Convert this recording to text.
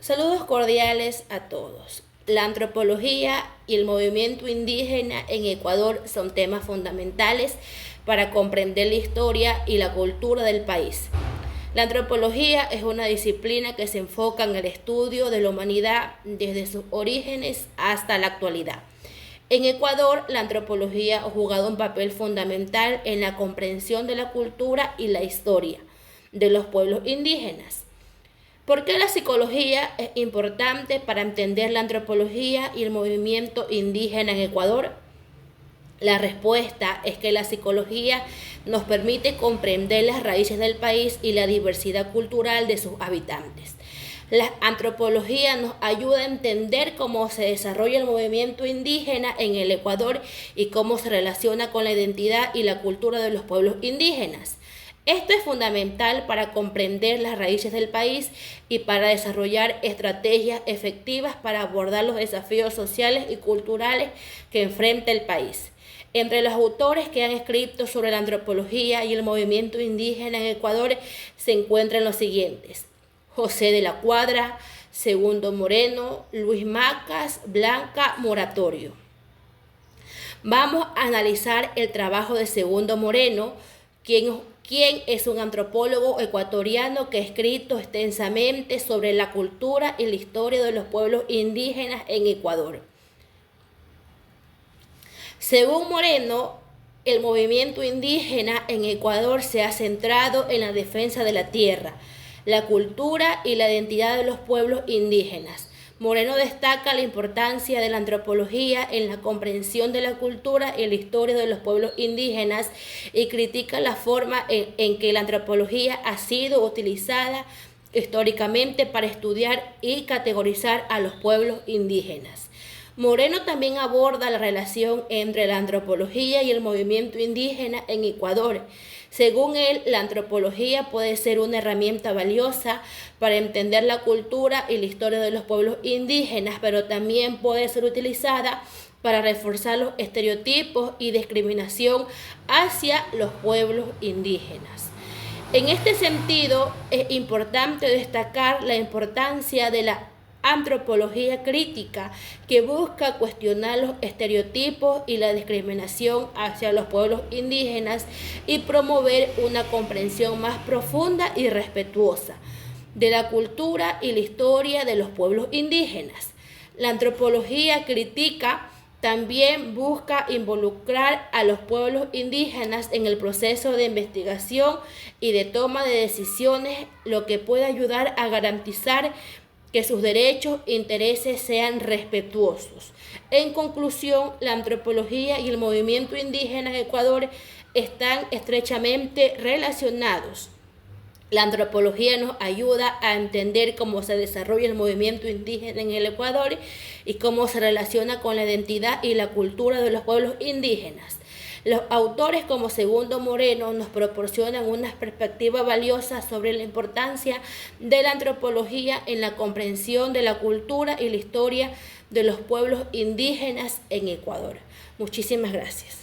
Saludos cordiales a todos. La antropología y el movimiento indígena en Ecuador son temas fundamentales para comprender la historia y la cultura del país. La antropología es una disciplina que se enfoca en el estudio de la humanidad desde sus orígenes hasta la actualidad. En Ecuador, la antropología ha jugado un papel fundamental en la comprensión de la cultura y la historia de los pueblos indígenas. ¿Por qué la psicología es importante para entender la antropología y el movimiento indígena en Ecuador? La respuesta es que la psicología nos permite comprender las raíces del país y la diversidad cultural de sus habitantes. La antropología nos ayuda a entender cómo se desarrolla el movimiento indígena en el Ecuador y cómo se relaciona con la identidad y la cultura de los pueblos indígenas. Esto es fundamental para comprender las raíces del país y para desarrollar estrategias efectivas para abordar los desafíos sociales y culturales que enfrenta el país. Entre los autores que han escrito sobre la antropología y el movimiento indígena en Ecuador se encuentran los siguientes: José de la Cuadra, Segundo Moreno, Luis Macas, Blanca Moratorio. Vamos a analizar el trabajo de Segundo Moreno, quien es un antropólogo ecuatoriano que ha escrito extensamente sobre la cultura y la historia de los pueblos indígenas en Ecuador. Según Moreno, el movimiento indígena en Ecuador se ha centrado en la defensa de la tierra, la cultura y la identidad de los pueblos indígenas. Moreno destaca la importancia de la antropología en la comprensión de la cultura y la historia de los pueblos indígenas y critica la forma en que la antropología ha sido utilizada históricamente para estudiar y categorizar a los pueblos indígenas. Moreno también aborda la relación entre la antropología y el movimiento indígena en Ecuador. Según él, la antropología puede ser una herramienta valiosa para entender la cultura y la historia de los pueblos indígenas, pero también puede ser utilizada para reforzar los estereotipos y discriminación hacia los pueblos indígenas. En este sentido, es importante destacar la importancia de la antropología crítica, que busca cuestionar los estereotipos y la discriminación hacia los pueblos indígenas y promover una comprensión más profunda y respetuosa de la cultura y la historia de los pueblos indígenas. La antropología crítica también busca involucrar a los pueblos indígenas en el proceso de investigación y de toma de decisiones, lo que puede ayudar a garantizar que sus derechos e intereses sean respetuosos. En conclusión, la antropología y el movimiento indígena en Ecuador están estrechamente relacionados. La antropología nos ayuda a entender cómo se desarrolla el movimiento indígena en el Ecuador y cómo se relaciona con la identidad y la cultura de los pueblos indígenas. Los autores como Segundo Moreno nos proporcionan una perspectiva valiosa sobre la importancia de la antropología en la comprensión de la cultura y la historia de los pueblos indígenas en Ecuador. Muchísimas gracias.